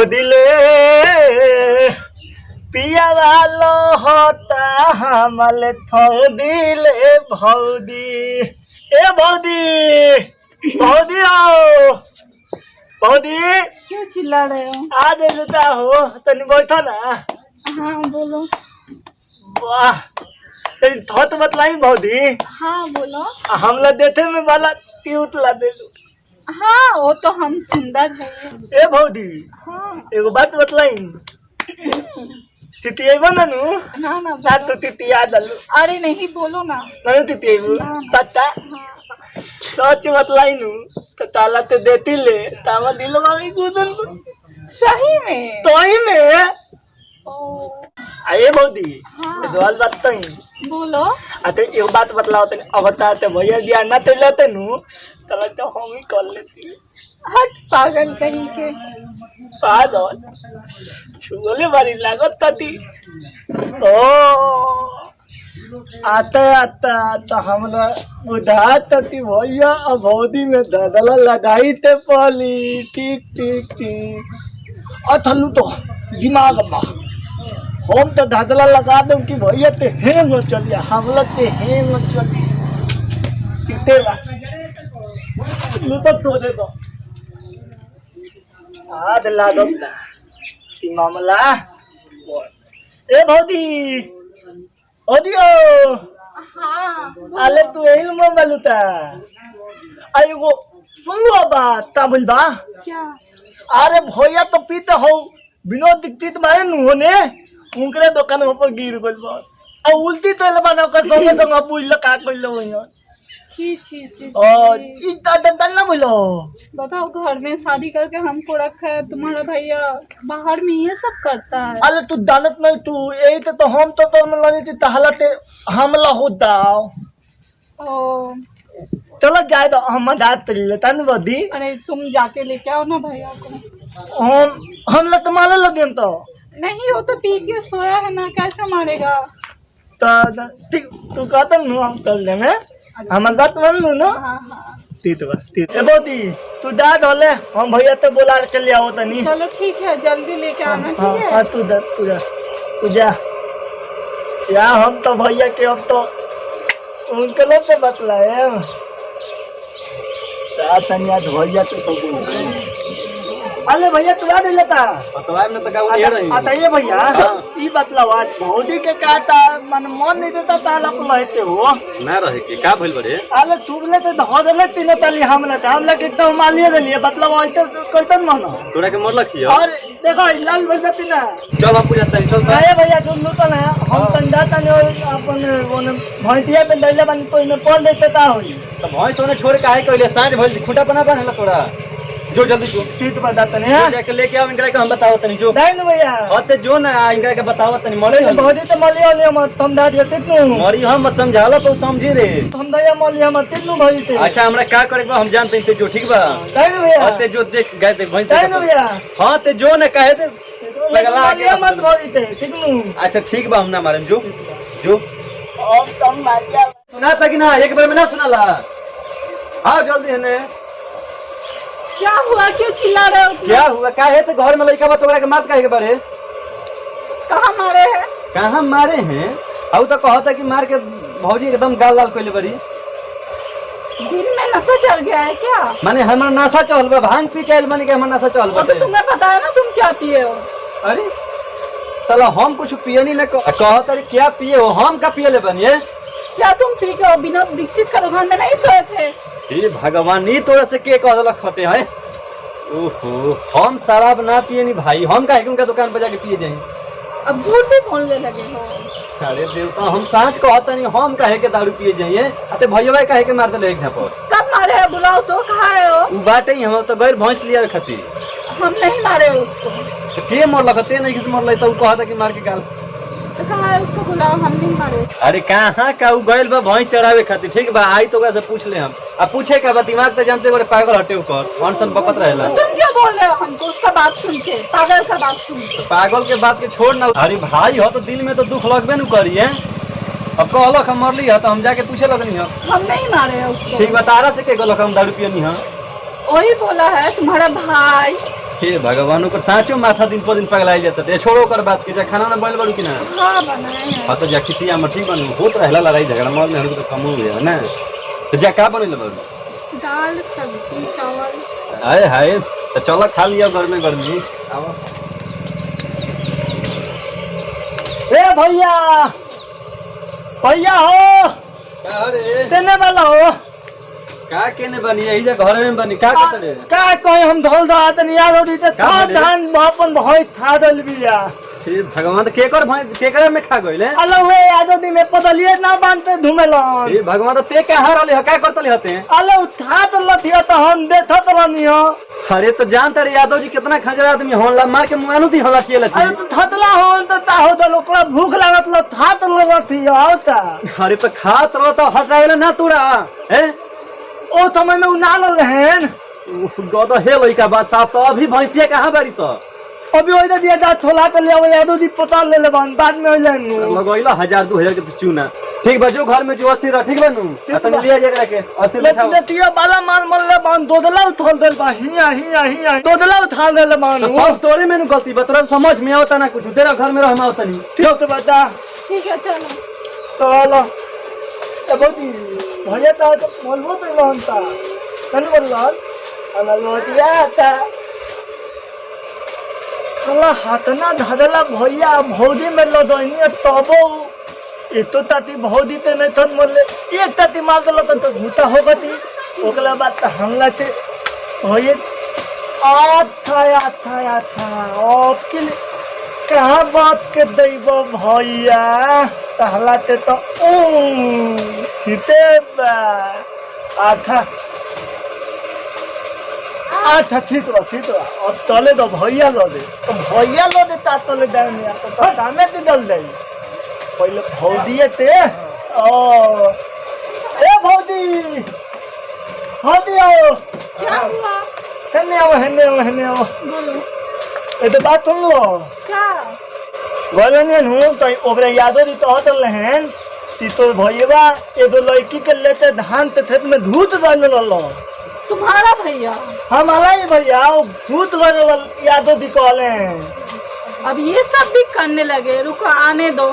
दिले पिया वालो होता हमल थो दिले भौदी ए भौदी भौदी आओ भौदी क्यों चिल्ला रहे हो? आ देता हो तनी बैठा ना। हाँ बोलो। वाह तेरी थोत बतलाई भौदी। हाँ बोलो। हमला देखे में वाला क्यूट ला दे दो। हाँ वो तो हम सुंदर है। ए भौदी हाँ एगो बात बतलाई तितिएबो ना नु ना ना तो तितिया दलु। अरे नहीं बोलो ना। नहीं तितिएबो पता सच बतलाई नु तो ताला ते देती ले तावा दिलवा में कूदन सही में तो ही में ओ आए भौदी। हाँ सवाल बताई बोलो। अते एगो बात बतलाओ तने अब बता ते भैया बियाह ना ते लेते नु तला तो हम ही कर लेती। हट पागल कहीं के। पागल छुगले बारी लागत ताती। ओ आता आता तो हमरा बुझा तती भैया अब भौदी में धदला लगाई ते पली ठीक ठीक ठीक अथलू तो दिमाग में हम तो धदला लगा दो कि भैया ते हेंग चलिए हमला ते हेंग चलिए किते बा लू तो तोड़े दो आज लागत ती मामला ए भौदी ओदियो हाँ आले तू एल में बलुता आई वो सुन लो बात ता बोलबा। क्या? अरे भैया तो पीते हो विनोद दीक्षित मारे नु होने उनकरे दुकान पर गिर गइल बा आ उल्टी तो बना के संगे संग पुइल का कइलो भैया। छी छी छी और ई दंदन ना बोलो। बताओ घर में शादी करके हमको रखा है तुम्हारा भैया बाहर में ये सब करता है। अरे तू जानत नहीं तू यही तो हम तो तोर में लनी थी तहलते हमला होता। ओ चलो जाए तो हम मदद कर लेता न बदी। अरे तुम जाके लेके आओ ना भैया को। हम लोग तो माले लगे तो नहीं वो तो पी के सोया है ना कैसे मारेगा। तो ठीक तू कहता न हम कर लेंगे हम बात मान लू ना। हाँ हाँ तीत बा तीत ए बोती तू जा धोले हम भैया तो बुला के ले आओ तनी। चलो ठीक है जल्दी लेके आना हाँ ठीक है। हाँ तू जा जा हम तो भैया के अब तो उनके लोग तो बतलाए तनिया भैया तो अरे भैया तू याद लेता बताइए भैया ई बतलाओ आज भौजी के कहता मन मन नहीं देता ताला को रहते हो ना रहे के का भइल बड़े। अरे तू ले तो धो देले तीनों ताली हमला के एकदम मालिए देलिए बतलाओ ऐसे करतन मन तोरा के मरल खियो और देखो लाल भैया तीना चल बापू जाता है चल अरे भैया तुम लो तो ना हम तंदा तने अपन ओने भैंसिया पे दैले बन कोई में पड़ देते ता होई तो भैंस ओने छोड़ के आए कइले सांझ भइल खुटा बना बनला तोरा जो जल्दी जो सीट बता तने जो जाके लेके आओ इनकरा के हम बताओ तनी जो नहीं न भैया होते जो ना इनकरा के बताओ तनी मरे तो भौजी तो मलिया ले हम तुम दा देते तू मरी हम मत समझाला तो समझी रे हम दया मलिया मत तू भौजी से। अच्छा हमरा का करे हम जानते हैं जो ठीक बा नहीं न भैया होते जो जे गए थे भैंस नहीं न भैया हां ते जो ना कहे थे लगला मलिया मत भौजी से ठीक नु। अच्छा ठीक बा हम ना मारे जो जो अब तुम मारिया सुना था कि ना एक बार में ना सुनाला। हां जल्दी है ने क्या हुआ क्यों चिल्ला रहे हो? क्या हुआ का है तो घर में लड़का बा तोरा के मार काहे के बारे कहाँ मारे हैं? कहाँ मारे हैं अब तो कहता कि मार के भौजी एकदम गाल लाल कइले बड़ी। दिल में नशा चढ़ गया है क्या? माने हमरा नशा चल बा भांग पी के आइल माने के हमरा नशा चल वो बा। तो तुम्हें पता है ना तुम क्या पिए हो। अरे साला हम कुछ पिए नहीं ना कहता रे क्या पिए हो हम का पिए ले बनिए। क्या तुम पी के विनोद दीक्षित का दुकान में नहीं सोए थे? हे भगवान नी तोरा से के कहला खटे है। ओहो हम शराब ना पिए नहीं भाई हम काहे उनका दुकान पे जाके पिए जाए। अब झूठ भी बोलने लगे हो। अरे देवता हम सांच कहता नहीं हम काहे के दारू पिए जाइए अते भैया भाई काहे के मार देले एक झापड़। कब मारे है बुलाओ तो कहाँ है वो? उ बाटे ही हम तो गैर भैंस लिया खाती हम नहीं मारे उसको। तो के मरल खते नहीं किस मरल तो कहता कि मार के गाल तो कहाँ है उसको बुलाओ हम नहीं मारे। अरे कहाँ का उ गइल बा भैंस चढ़ावे खातिर ठीक बा आई तो ओकरा से पूछ ले हम अब पूछे का बा दिमाग तो जानते बड़े पागल हटे ऊपर अनसन बकत रहेला। तो तुम क्या बोल रहे हो हमको उसका बात सुन के पागल का बात सुन के? पागल के बात के छोड़ ना। अरे भाई हो तो दिल में तो दुख लगबे न करी है। अब कहलक हम मरली है तो हम जाके पूछे लगनी है। हम नहीं मारे हैं उसको। ठीक बा तारा से के गलक हम दारू पियनी है। वही बोला है तुम्हारा भाई हे भगवान ओकर साँचो माथा दिन पर दिन पगलाई जाता है। छोड़ो कर बात के जा खाना ना बनल बड़ू कि ना? हाँ बनाए हैं। हाँ तो जा किसी या ठीक बनू होत रहला लड़ाई झगड़ा मॉल में हमको तो कम हो गया ना। तो जा का बनल बड़ू? दाल सब्जी चावल। हाय हाय तो चलो खा लिया गर्मी गर्मी। आओ ए भैया भैया हो अरे तेने वाला हो का केने बनी यही जा घर में बनी का करत रे? का कहे हम धोल दा तनी याद होती त का था बोले? धान अपन भई था दल बिया हे भगवान तो केकर भाई केकरा में खा गइले? अलो वे याद होती में पदलिए ना बांधते घुमेलन हे भगवान तो ते कहां रहले का करतले हते? अलो था तो लथिया तो हम देखत रहनी हो। अरे तो जान तारे यादव जी कितना खंजर आदमी होला मार के मुआनु दी होला के लठी। अरे तो थतला हो तो ताहो तो लोकला भूख लागत ल था तो लगती होता। अरे तो खात रहो तो हटावेला ना तोरा हैं? ओ समय में उनाल रहन गद हे लइका बा साहब तो अभी भैंसिया कहां बाड़ी स? अभी ओइदा दिया जा थोला तो ले यादव जी पता ले लेबन बाद में हो जानु लगइला 1000 2000 के तो चूना। ठीक बा जो घर में जो अस्थिर रह ठीक बनू तनी लिया जकरा के अस्थिर बैठाओ। लतिया बाला मार मल्ले बान दोदला उठल देल बा हिया हिया हिया दोदला उठा देल बान तो सब तोरे में गलती बा तोरा समझ में आवता ना कुछ तेरा घर में रहमा आवता नहीं। ठीक तो बता ठीक है चलो। चलो ए बोती भैया ता बोलबो तो लहनता कन बोलल अना लोटिया ता हला हाथना धदला भैया भौदी में लदनी तबो ए तो ताती भौदी ते नहीं थन मोले एक ताती मार दल तो घूटा हो गती ओकला बात त हमला ते भैया आथा आथा आथा अब के कहाँ बात के दैबो भैया कहला ते तो हिते बा आथा आथा ठीक बा अब चले दो भैया लो दे तो भैया लो दे ता तले जाए नहीं तो दामे ते जल जाई पहले भौदिए ते ओ ए भौदी भौदी आओ क्या हुआ? हने आओ बोलो ए तो बात सुन लो क्या? बोलने हूँ तो ओबरे यादो दी तो हटल रहन ती तो भैया एगो लड़की के लेते धान ते खेत में धूत डाल लो तुम्हारा भैया? हम अलाई भैया धूत डाल यादो दी कहले अब ये सब भी करने लगे। रुको आने दो,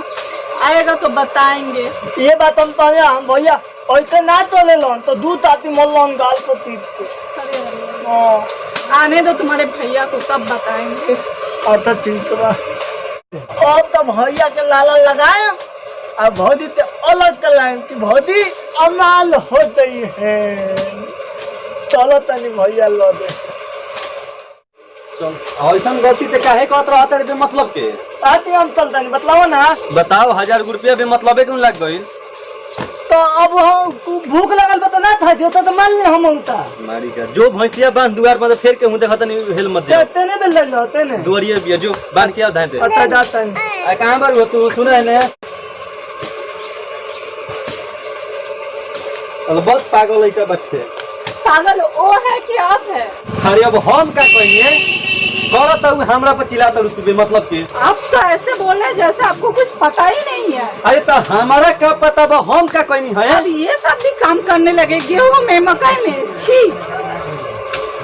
आएगा तो बताएंगे। ये बात हम तो हम भैया ऐसे ना तो ले लो तो दूध आती मल्लन गाल को तीत के अरे अरे, हाँ आने दो तुम्हारे भैया को तब बताएंगे। अच्छा ठीक बा अब तो भैया के लाला लगाए अब भौदी ते अलग कलाएं कि भौदी अमाल हो गई है चलो तनी भैया लो दे चल ऐसा गलती ते काहे कहत रहत रे मतलब के? आती हम चलता नहीं बतलाओ ना बताओ 1000 रुपया बे मतलबे क्यों लग गइल? तो अब हम भूख लगल बता ना था जो तो मान ले हम उनका मारी का जो भैंसिया बांध दुआर पर फेर के हूं देखत नहीं हेल मत जा तेने बेल ले लो तेने दुआरिया बिया जो बांध के आ धान दे। अच्छा जाता नहीं आ कहां बार तू सुन है ने अब बहुत पागल है का बच्चे। पागल वो है कि आप है? अरे अब हम का कहिए करत हूं हमरा पर चिल्लाता तू बे मतलब के? आप तो ऐसे बोल रहे हैं जैसे आपको कुछ पता ही नहीं है। अरे तो हमारा क्या पता बा हम का कहनी है? अब ये सब भी काम करने लगे गेहूं में मकई में। छी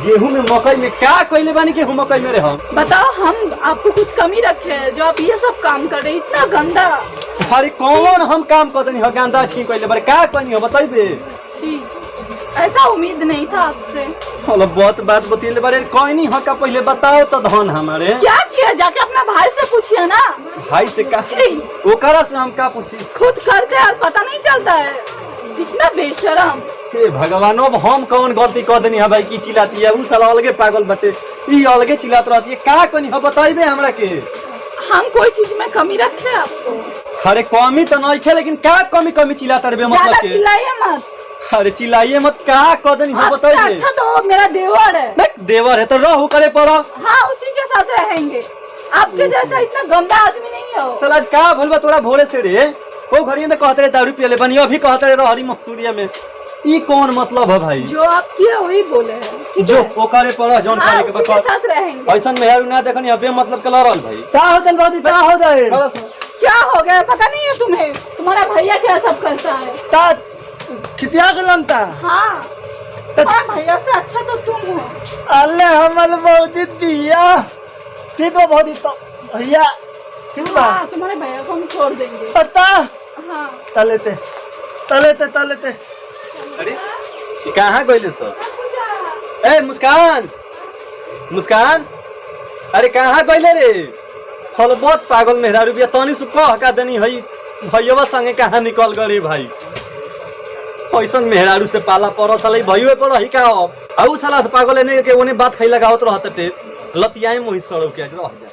गेहूं में मकई में क्या कहले बानी के हम मकई में रे हम? बताओ हम आपको कुछ कमी रखे हैं जो आप ये सब काम कर रहे हैं इतना गंदा। अरे कौन हम काम करतनी हो गंदा छी कहले बारे का कहनी हो बताइबे? छी ऐसा उम्मीद नहीं था आपसे। चलो बहुत बात बतिले बारे कहनी हो का पहले बताओ तो धन हमारे क्या किया जाके अपना भाई से पूछिए ना। भाई से का छी ओकरा से हम का पूछी? खुद करते और पता नहीं चलता है कितना बेशरम। हे भगवान अब हम कौन गलती कर देनी है भाई की चिल्लाती है उ साला अलगे पागल बटे ई अलगे चिल्लात रहती है का कहनी हो बताइबे हमरा के? हम कोई चीज में कमी रखे आपको? अरे कमी तो नहीं है लेकिन क्या कमी चिल्लाता रे मतलब ज्यादा के? चिल्लाइए मत। अरे चिल्लाइए मत क्या कर देनी हो आपसे बताइबे? अच्छा तो मेरा देवर है। देख देवर है तो रहू करे पड़ा। हाँ उसी के साथ रहेंगे। आपके जैसा इतना गंदा आदमी नहीं हो। चल आज का भूलबा तोरा भोरे से रे वो घड़ी में कहते रहे दारू पियले बनी अभी कहते रहे हरी मसूरिया में ई कौन मतलब है भाई? जो आप किए वही बोले हैं ठीक जो है? वो करे पड़ा जौन हाँ, करे के उसी के बता साथ रहेंगे। ऐसा मेहर ना देखनी अबे मतलब के लड़ल भाई क्या हो गल बादी क्या हो जाए खलास क्या हो गया पता नहीं है तुम्हें? तुम्हारा भैया क्या सब करता है? ता खितिया के लंता हाँ हाँ भैया से अच्छा तो तुम हो। अल्ले हमल भौजी दिया ठीक बा भौजी तो भैया ठीक बा हाँ तुम्हारे भैया को हम छोड़ देंगे। पता हाँ तलेते अरे ये कहाँ गइले सर? ए मुस्कान मुस्कान, अरे कहाँ गइले रे? हल बहुत पागल मेहरारू बिया, तनी सु कह का देनी हई भैया संगे कहाँ निकल गए भाई? ऐसा मेहरारू से पाला पर साला भैया पर रही का अब आउ साला पागल ने के ओने बात खैला गावत रहत टे लतियाए मोहि सड़ो के रह जा।